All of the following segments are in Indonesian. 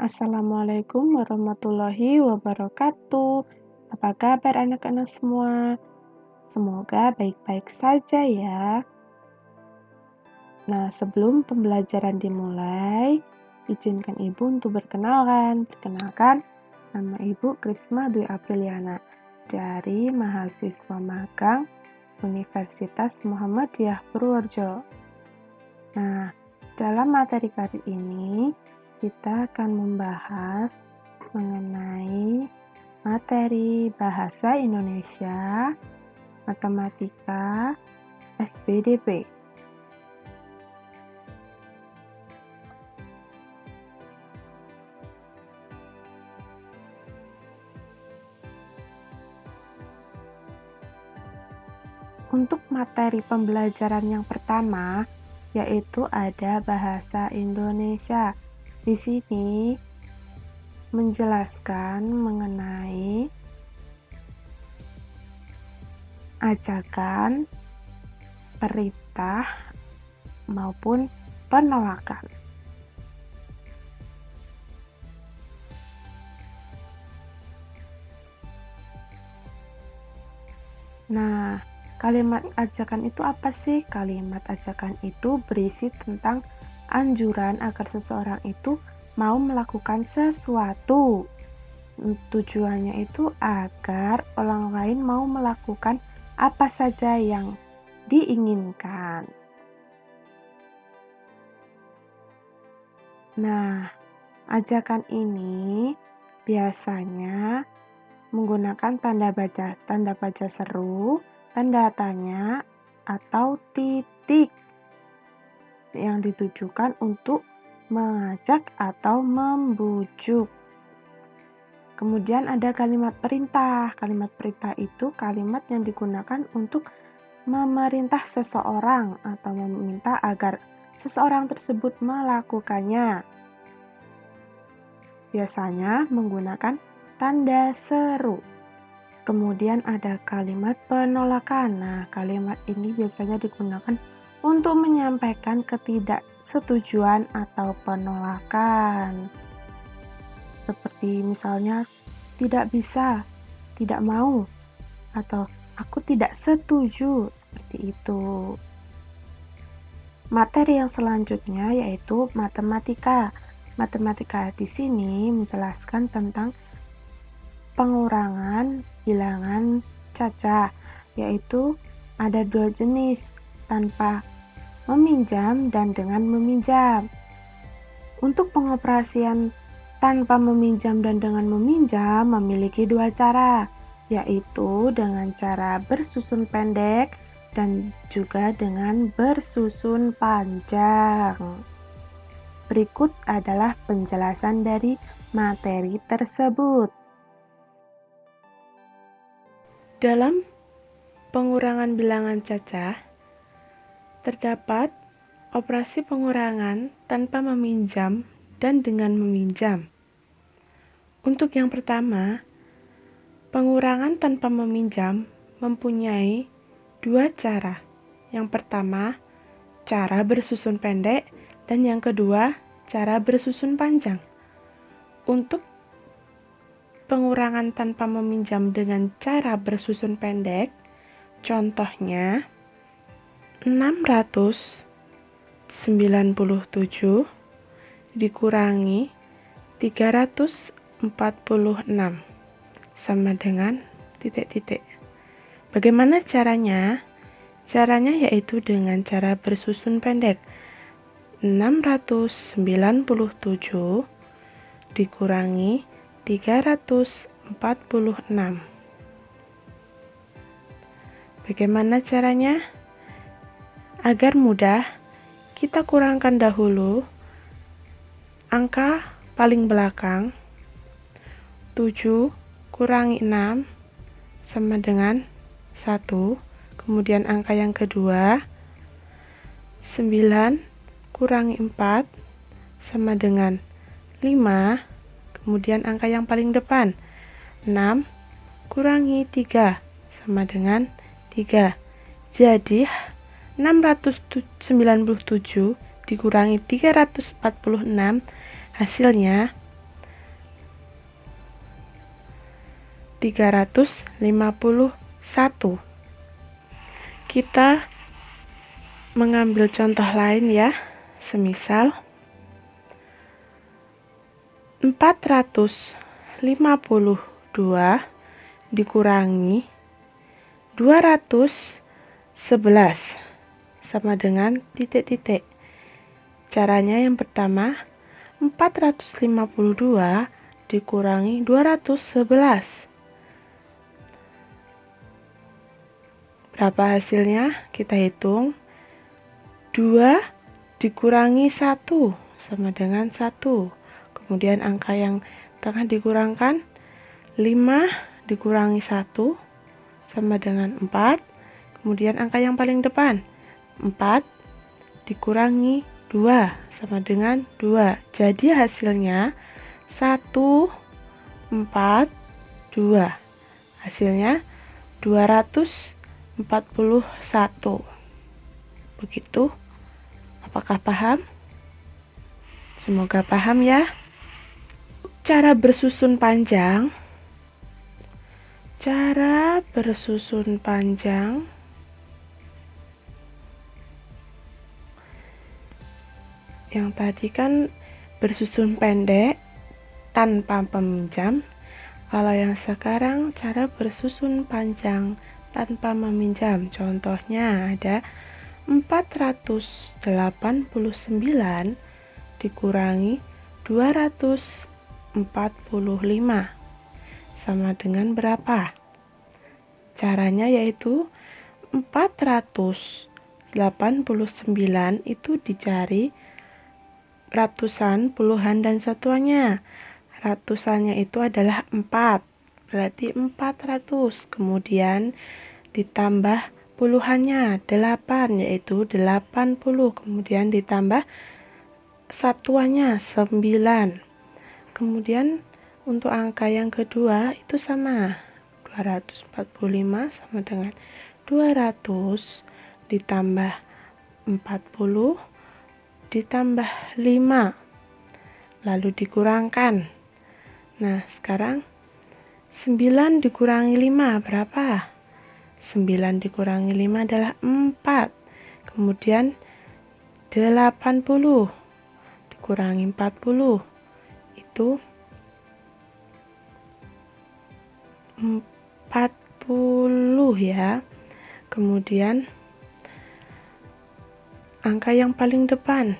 Assalamualaikum warahmatullahi wabarakatuh. Apa kabar anak-anak semua? Semoga baik-baik saja ya. Nah, sebelum pembelajaran dimulai, izinkan Ibu untuk berkenalan. Perkenalkan, nama Ibu Krisma Dwi Apriliana dari mahasiswa magang Universitas Muhammadiyah Purworejo. Nah, dalam materi kali ini kita akan membahas mengenai materi bahasa Indonesia, matematika, SPDP. Untuk materi pembelajaran yang pertama, yaitu ada bahasa Indonesia. Di sini menjelaskan mengenai ajakan, perintah, maupun penolakan. Nah, kalimat ajakan itu apa sih? Kalimat ajakan itu berisi tentang anjuran agar seseorang itu mau melakukan sesuatu. Tujuannya itu agar orang lain mau melakukan apa saja yang diinginkan. Nah, ajakan ini biasanya menggunakan tanda baca seru, tanda tanya, atau titik yang ditujukan untuk mengajak atau membujuk. Kemudian ada kalimat perintah. Kalimat perintah itu kalimat yang digunakan untuk memerintah seseorang atau meminta agar seseorang tersebut melakukannya. Biasanya menggunakan tanda seru. Kemudian ada kalimat penolakan. Nah, kalimat ini biasanya digunakan untuk menyampaikan ketidaksetujuan atau penolakan. Seperti misalnya, tidak bisa, tidak mau, atau aku tidak setuju, seperti itu. Materi yang selanjutnya yaitu matematika. Matematika di sini menjelaskan tentang pengurangan bilangan cacah, yaitu ada dua jenis, tanpa meminjam dan dengan meminjam. Untuk pengoperasian tanpa meminjam dan dengan meminjam memiliki dua cara, yaitu dengan cara bersusun pendek dan juga dengan bersusun panjang. Berikut adalah penjelasan dari materi tersebut. Dalam pengurangan bilangan cacah, terdapat operasi pengurangan tanpa meminjam dan dengan meminjam. Untuk yang pertama, pengurangan tanpa meminjam mempunyai dua cara. Yang pertama, cara bersusun pendek, dan yang kedua, cara bersusun panjang. Untuk pengurangan tanpa meminjam dengan cara bersusun pendek, contohnya 697 dikurangi 346 sama dengan titik-titik. Bagaimana caranya? Caranya yaitu dengan cara bersusun pendek. 697 dikurangi 346. Bagaimana caranya? Agar mudah, kita kurangkan dahulu angka paling belakang. 7 kurangi 6 sama dengan 1. Kemudian angka yang kedua, 9 kurangi 4 sama dengan 5. Kemudian angka yang paling depan, 6 kurangi 3 sama dengan 3. Jadi 697 dikurangi 346, hasilnya 351. Kita mengambil contoh lain ya, semisal 452 dikurangi 211 sama dengan titik-titik. Caranya yang pertama, 452 dikurangi 211. Berapa hasilnya? Kita hitung. 2 dikurangi 1 sama dengan 1. Kemudian angka yang tengah dikurangkan. 5 dikurangi 1 sama dengan 4. Kemudian angka yang paling depan. 4 dikurangi 2 sama dengan 2. Jadi hasilnya 1, 4, 2. Hasilnya 241. Begitu. Apakah paham? Semoga paham ya. Cara bersusun panjang. Cara bersusun panjang. Yang tadi kan bersusun pendek tanpa peminjam. Kalau yang sekarang cara bersusun panjang tanpa meminjam. Contohnya ada 489 dikurangi 245 sama dengan berapa? Caranya yaitu 489 itu dicari ratusan, puluhan, dan satuannya. Ratusannya itu adalah 4, berarti 400. Kemudian ditambah puluhannya 8, yaitu 80. Kemudian ditambah satuannya 9. Kemudian untuk angka yang kedua itu sama, 245 sama dengan 200 ditambah 40 ditambah 5 lalu dikurangkan. Nah, sekarang 9 dikurangi 5 berapa? 9 dikurangi 5 adalah 4. Kemudian 80 dikurangi 40 itu 40 ya. Kemudian angka yang paling depan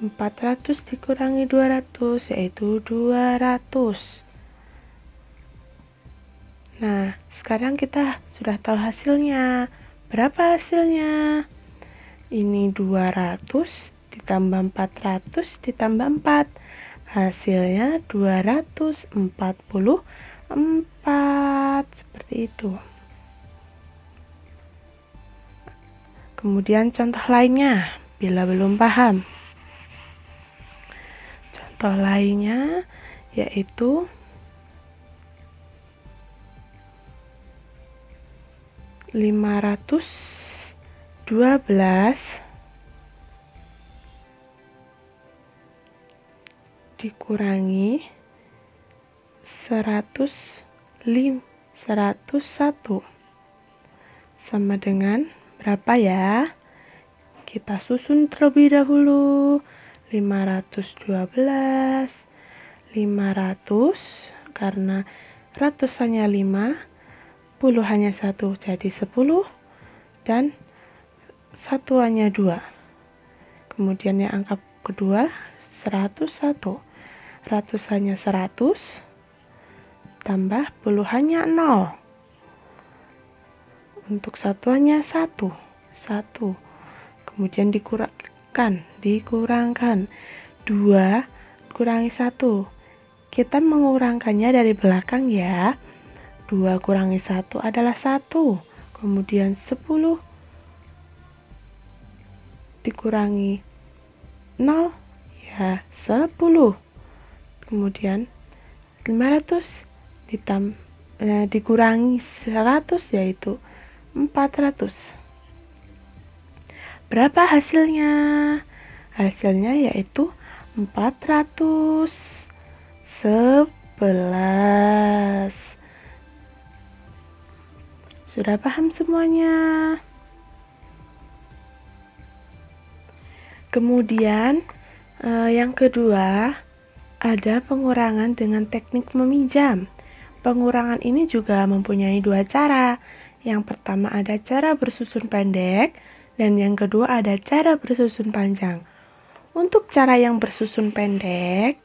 400 dikurangi 200 yaitu 200. Nah, sekarang kita sudah tahu hasilnya. Berapa hasilnya? Ini 200 ditambah 400 ditambah 4. Hasilnya 244. Seperti itu. Kemudian contoh lainnya, bila belum paham. Contoh lainnya yaitu 512 dikurangi 101 sama dengan berapa ya? Kita susun terlebih dahulu. 512 karena ratusannya 5, puluhannya 1 jadi 10 dan satuannya 2. Kemudian yang angka kedua 101. Ratusannya 100 tambah puluhannya 0. Untuk satuannya 1. Kemudian dikurangkan 2 kurangi 1. Kita mengurangkannya dari belakang ya. 2 kurangi 1 adalah 1. Kemudian 10 dikurangi 0 ya 10. Kemudian 500 dikurangi 100 yaitu 400. Berapa hasilnya? Hasilnya yaitu 411. Sudah paham semuanya? Kemudian yang kedua, ada pengurangan dengan teknik meminjam. Pengurangan ini juga mempunyai dua cara. Yang pertama ada cara bersusun pendek, dan yang kedua ada cara bersusun panjang. Untuk cara yang bersusun pendek,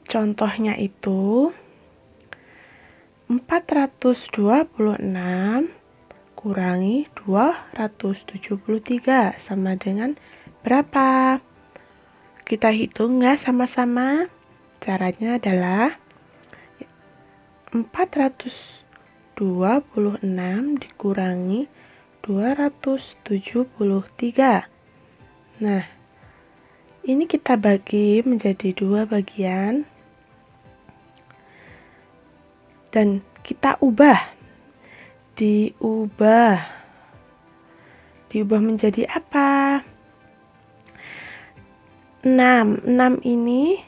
contohnya itu 426 kurangi 273 sama dengan berapa? Kita hitung ya sama-sama. Caranya adalah 426 dikurangi 273. Nah, ini kita bagi menjadi dua bagian dan kita ubah. Diubah menjadi apa? 6 ini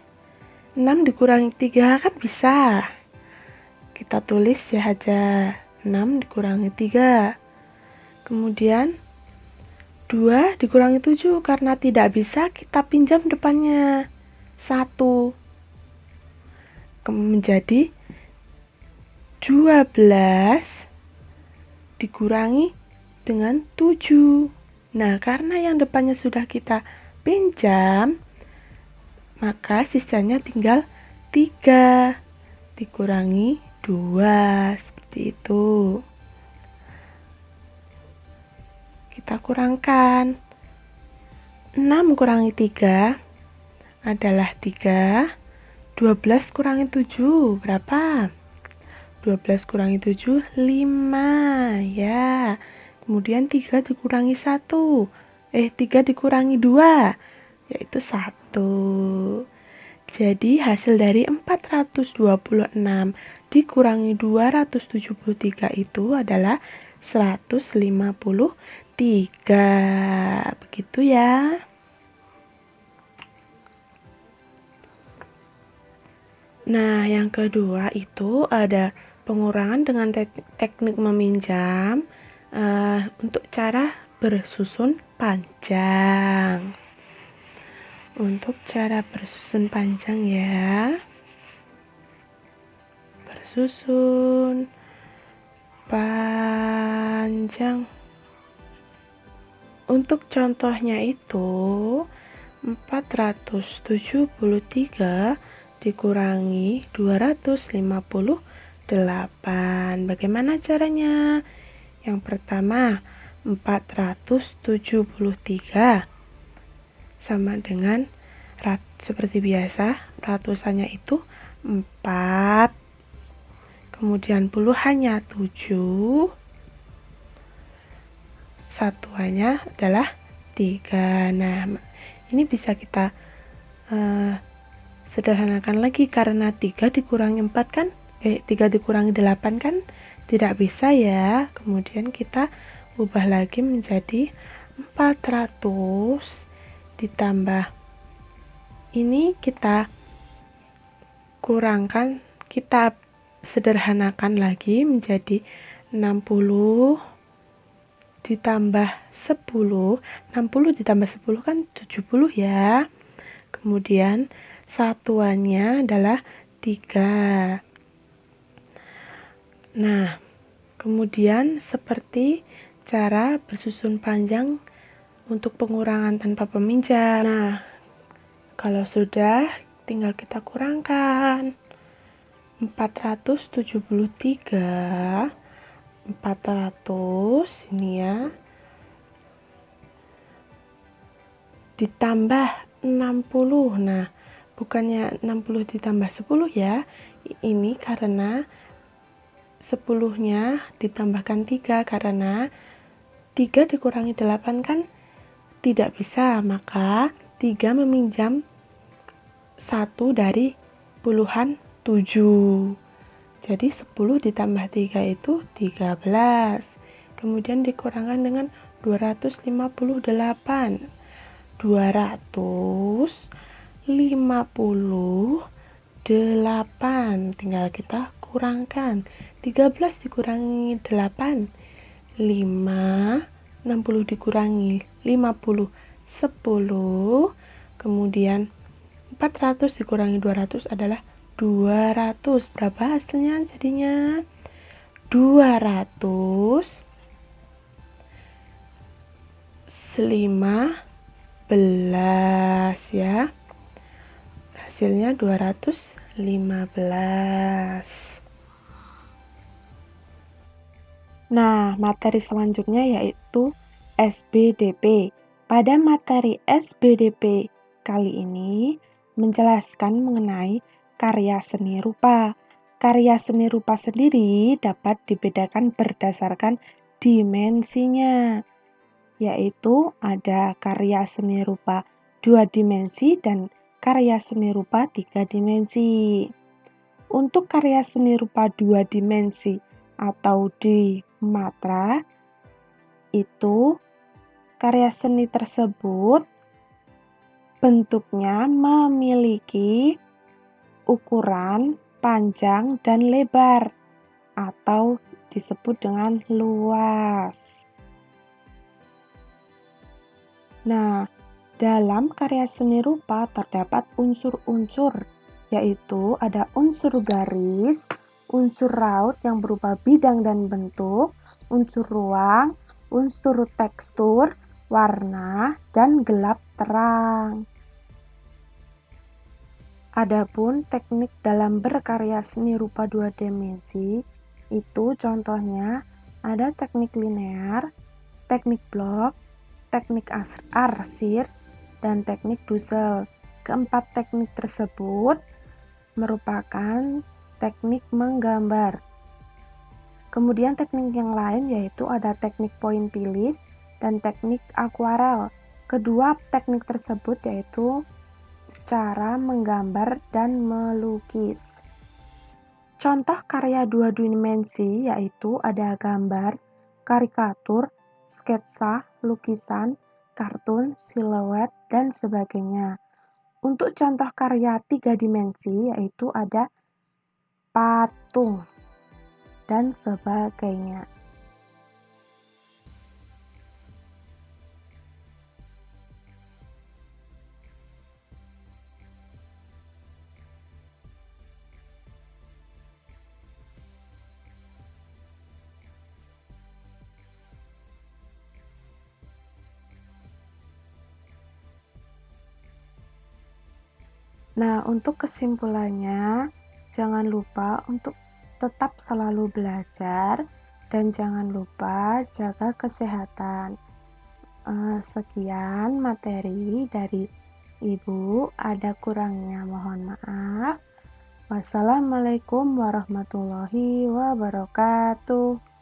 6 dikurangi 3 kan bisa. Kita tulis ya aja 6 dikurangi 3. Kemudian 2 dikurangi 7 karena tidak bisa kita pinjam depannya 1. Menjadi 12 dikurangi dengan 7. Nah, karena yang depannya sudah kita pinjam, maka sisanya tinggal 3 dikurangi 2. Seperti itu. Kita kurangkan. 6 kurangi 3 adalah 3. 12 kurangi 7 berapa? 12 kurangi 7, 5 ya. Kemudian 3 dikurangi 1. 3 dikurangi 2, yaitu 1. Jadi hasil dari 426 dikurangi 273 itu adalah 153. Begitu ya. Nah, yang kedua itu ada pengurangan dengan teknik meminjam untuk cara bersusun panjang. Untuk cara bersusun panjang ya. Bersusun panjang. Untuk contohnya itu 473 dikurangi 258. Bagaimana caranya? Yang pertama, 473 sama dengan seperti biasa, ratusannya itu 4. Kemudian puluhannya 7. Satuannya adalah 3. Nah, ini bisa kita sederhanakan lagi karena 3 dikurangi 4 kan 3 dikurangi 8 kan tidak bisa ya. Kemudian kita ubah lagi menjadi 400 ditambah ini kita kurangkan, kita sederhanakan lagi menjadi 60 ditambah 10. 60 ditambah 10 kan 70 ya. Kemudian satuannya adalah 3. Nah, kemudian seperti cara bersusun panjang untuk pengurangan tanpa peminjam. Nah, kalau sudah tinggal kita kurangkan. 473 400 ini ya ditambah 60. Nah, bukannya 60 ditambah 10 ya. Ini karena 10-nya ditambahkan 3 karena 3 dikurangi 8 kan tidak bisa, maka 3 meminjam 1 dari puluhan 7. Jadi 10 ditambah 3 itu 13. Kemudian dikurangkan dengan 258. 200 58. Tinggal kita kurangkan. 13 dikurangi 8. 5. 60 dikurangi 50. 10. Kemudian 400 dikurangi 200 adalah 200. Berapa hasilnya jadinya? 215 ya. Hasilnya 215. Nah, materi selanjutnya yaitu SBDP. Pada materi SBDP kali ini menjelaskan mengenai karya seni rupa. Karya seni rupa sendiri dapat dibedakan berdasarkan dimensinya, yaitu ada karya seni rupa 2 dimensi dan karya seni rupa 3 dimensi. Untuk karya seni rupa 2 dimensi atau di Matra, itu karya seni tersebut bentuknya memiliki ukuran panjang dan lebar atau disebut dengan luas. Nah, dalam karya seni rupa terdapat unsur-unsur, yaitu ada unsur garis, unsur raut yang berupa bidang dan bentuk, unsur ruang, unsur tekstur, warna, dan gelap terang. Adapun teknik dalam berkarya seni rupa 2 dimensi, itu contohnya ada teknik linear, teknik blok, teknik arsir, dan teknik Dussel. Keempat teknik tersebut merupakan teknik menggambar. Kemudian teknik yang lain yaitu ada teknik pointillis dan teknik akuarel. Kedua teknik tersebut yaitu cara menggambar dan melukis. Contoh karya 2 dimensi yaitu ada gambar, karikatur, sketsa, lukisan, kartun, siluet, dan sebagainya. Untuk contoh karya 3 dimensi yaitu ada patung dan sebagainya. Nah, untuk kesimpulannya, jangan lupa untuk tetap selalu belajar dan jangan lupa jaga kesehatan. Sekian materi dari Ibu, ada kurangnya mohon maaf. Wassalamualaikum warahmatullahi wabarakatuh.